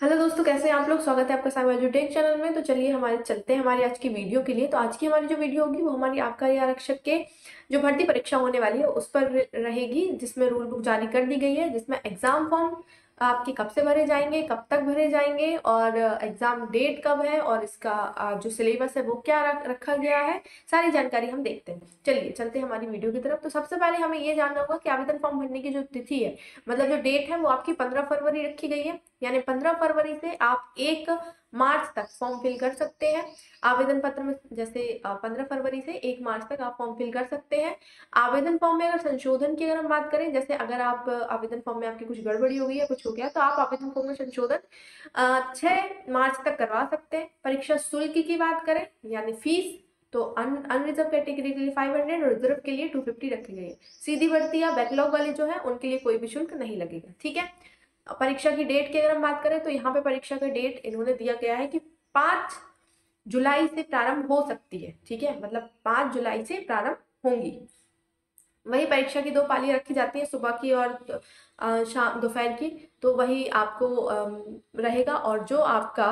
Hello दोस्तों, कैसे हैं आप लोग। स्वागत है आपका साइबर एजुटेक चैनल में। तो चलिए चलते हैं हमारी आज की वीडियो के लिए। तो आज की हमारी जो वीडियो होगी वो हमारी आबकारी आरक्षक के जो भर्ती परीक्षा होने वाली है उस पर रहेगी, जिसमें रूल बुक जारी कर दी गई है, जिसमें एग्जाम फॉर्म आपके कब से भरे जाएंगे, कब तक भरे जाएंगे और एग्जाम डेट कब है और इसका जो सिलेबस है वो क्या रखा गया है, सारी जानकारी हम देखते हैं। चलिए चलते हैं हमारी वीडियो की तरफ। तो सबसे पहले हमें ये जानना होगा कि आवेदन फॉर्म भरने की जो तिथि है, मतलब जो डेट है, वो आपकी 15 फरवरी रखी गई है। यानी 15 फरवरी से आप 1 मार्च तक फॉर्म फिल कर सकते हैं आवेदन पत्र में। जैसे 15 फरवरी से 1 मार्च तक आप फॉर्म फिल कर सकते हैं। आवेदन फॉर्म में अगर संशोधन की अगर हम बात करें, जैसे अगर आप आवेदन फॉर्म में आपकी कुछ गड़बड़ी हो गई है, कुछ हो गया, तो आप आवेदन फॉर्म में संशोधन 6 मार्च तक करवा सकते हैं। परीक्षा शुल्क की बात करें यानी फीस, तो अनरिजर्व कैटेगरी के लिए 500 और रिजर्व के लिए 250 रखी गई है। सीधी भर्ती या बैकलॉग वाले जो है उनके लिए कोई भी शुल्क नहीं लगेगा। ठीक है। परीक्षा की डेट की अगर हम बात करें तो यहाँ पे परीक्षा का डेट इन्होंने दिया गया है कि 5 जुलाई से प्रारंभ हो सकती है। ठीक है, मतलब 5 जुलाई से प्रारंभ होंगी। वही परीक्षा की 2 पालियां रखी जाती है, सुबह की और शाम दोपहर की। तो वही आपको रहेगा। और जो आपका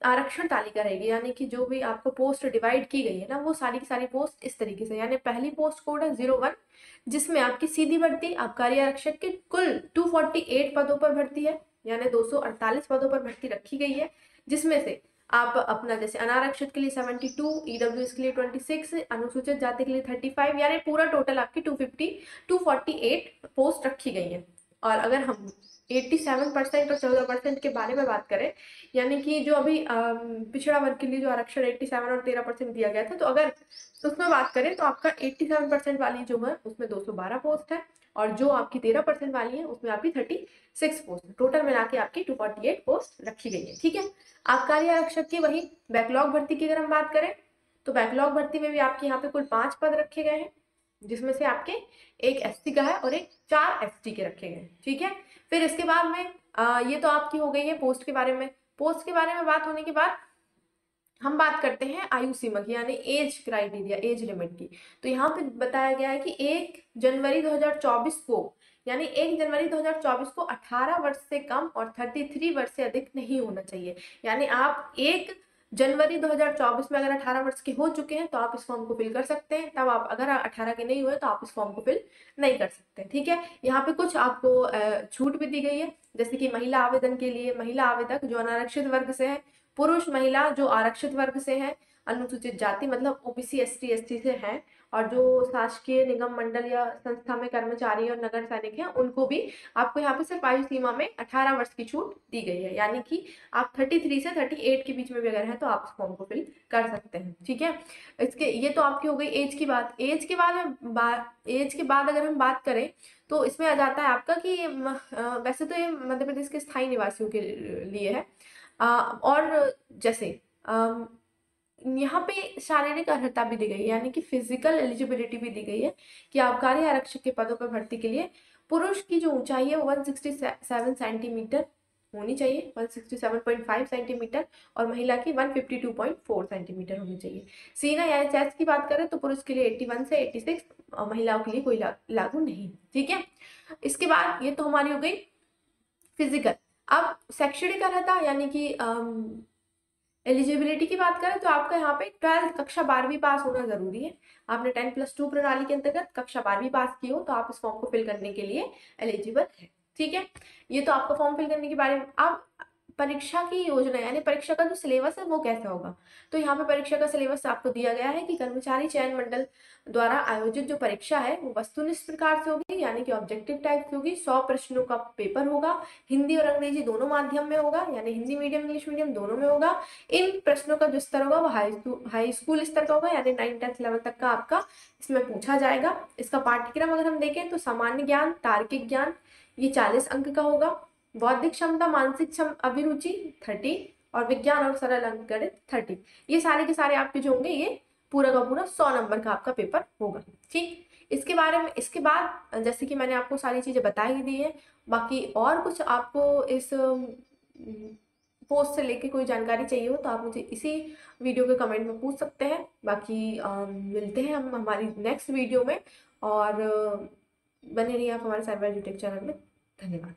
आरक्षण तालिका रहेगी, यानी कि जो भी आपको पोस्ट डिवाइड की गई है ना, वो सारी की सारी पोस्ट इस तरीके से, यानी पहली पोस्ट कोड है 01, जिसमें आपकी सीधी भर्ती आबकारी आरक्षक के कुल 248 पदों पर भर्ती है, यानी 248 पदों पर भर्ती रखी गई है। जिसमें से आप अपना जैसे अनारक्षित के लिए 72, ईडब्ल्यूएस के लिए 26, अनुसूचित जाति के लिए 35, यानी पूरा टोटल आपकी 248 पोस्ट रखी गई है। और अगर हम 87% और 14% के बारे में बात करें, यानी कि जो अभी पिछड़ा वर्ग के लिए जो आरक्षण 87 और 13% दिया गया था, तो अगर उसमें बात करें तो आपका 87% वाली जो है उसमें 212 पोस्ट है, और जो आपकी 13% वाली है उसमें आपकी 36 पोस्ट, टोटल मिला के आपकी 248 पोस्ट रखी गई है। ठीक है। आबकारी आरक्षक की वही बैकलॉग भर्ती की अगर हम बात करें, तो बैकलॉग भर्ती में भी आपके यहाँ पे कुल 5 पद रखे गए हैं, जिसमें से आपके एक एसटी का है और एक 4 एसटी के रखे गए। ठीक है। फिर इसके बाद में ये तो आपकी हो गई है पोस्ट के बारे में। पोस्ट के बारे में बात होने के बाद हम बात करते हैं आयु सीमा की, यानी एज क्राइटेरिया, एज लिमिट की। तो यहाँ पे बताया गया है कि 1 जनवरी 2024 को, यानी 1 जनवरी 2024 को 18 वर्ष से कम और 33 वर्ष से अधिक नहीं होना चाहिए। यानी आप 1 जनवरी 2024 में अगर 18 वर्ष के हो चुके हैं तो आप इस फॉर्म को फिल कर सकते हैं। तब आप अगर 18 के नहीं हुए तो आप इस फॉर्म को फिल नहीं कर सकते। ठीक है। यहाँ पे कुछ आपको छूट भी दी गई है, जैसे कि महिला आवेदन के लिए महिला आवेदक जो अनारक्षित वर्ग से है, पुरुष महिला जो आरक्षित वर्ग से है, अनुसूचित जाति मतलब ओबीसी एसटी एसटी से हैं, और जो शासकीय निगम मंडल या संस्था में कर्मचारी और नगर सैनिक हैं, उनको भी आपको यहाँ पे सिर्फ आयु सीमा में 18 वर्ष की छूट दी गई है। यानी कि आप 33 से 38 के बीच में भी अगर हैं तो आप इस फॉर्म को फिल कर सकते हैं। ठीक है। इसके ये तो आपकी हो गई एज की बात। एज के बाद अगर हम बात करें तो इसमें आ जाता है आपका कि वैसे तो ये मध्य प्रदेश के स्थायी निवासियों के लिए है। और जैसे यहाँ पे शारीरिक अर्हता भी दी गई है, यानी कि फिजिकल एलिजिबिलिटी भी दी गई है कि आबकारी आरक्षक के पदों पर भर्ती के लिए पुरुष की जो ऊंचाई है वो 167 सेंटीमीटर होनी चाहिए, 167.5 सेंटीमीटर, और महिला की 152.4 सेंटीमीटर होनी चाहिए। सीना यानी चेस्ट की बात करें तो पुरुष के लिए 81 से 86, और महिलाओं के लिए कोई लागू नहीं। ठीक है। इसके बाद ये तो हमारी हो गई फिजिकल। अब शैक्षणिक अर्हता यानी कि एलिजिबिलिटी की बात करें तो आपका यहाँ पे 12th कक्षा 12वीं पास होना जरूरी है। आपने 10+2 प्रणाली के अंतर्गत कक्षा 12वीं पास की हो तो आप इस फॉर्म को फिल करने के लिए एलिजिबल है। ठीक है। ये तो आपका फॉर्म फिल करने के बारे में। अब परीक्षा की योजना यानी परीक्षा का जो सिलेबस है वो कैसा होगा, तो यहाँ पे परीक्षा का सिलेबस आपको दिया गया है कि कर्मचारी चयन मंडल द्वारा आयोजित जो परीक्षा है वो वस्तुनिष्ठ प्रकार से होगी, यानी कि ऑब्जेक्टिव टाइप की होगी। 100 प्रश्नों का पेपर होगा, हिंदी और अंग्रेजी दोनों माध्यम में होगा, यानी हिंदी मीडियम इंग्लिश मीडियम दोनों में होगा। इन प्रश्नों का जो स्तर होगा वो हाई स्कूल स्तर का होगा, यानी 9th 10th लेवल तक का आपका इसमें पूछा जाएगा। इसका पाठ्यक्रम अगर हम देखें तो सामान्य ज्ञान, तार्किक ज्ञान ये 40 अंक का होगा, बौद्धिक क्षमता, मानसिक अभिरुचि 30, और विज्ञान और सरल अंकगणित 30। ये सारे के सारे आपके जो होंगे ये पूरा का पूरा 100 नंबर का आपका पेपर होगा। ठीक। इसके बारे में इसके बाद जैसे कि मैंने आपको सारी चीजें बता ही दी है, बाकी और कुछ आपको इस पोस्ट से लेके कोई जानकारी चाहिए हो तो आप मुझे इसी वीडियो के कमेंट में पूछ सकते हैं। बाकी मिलते हैं हम हमारी नेक्स्ट वीडियो में, और बने रहिए आप हमारे साइबर एजुटेक चैनल में। धन्यवाद।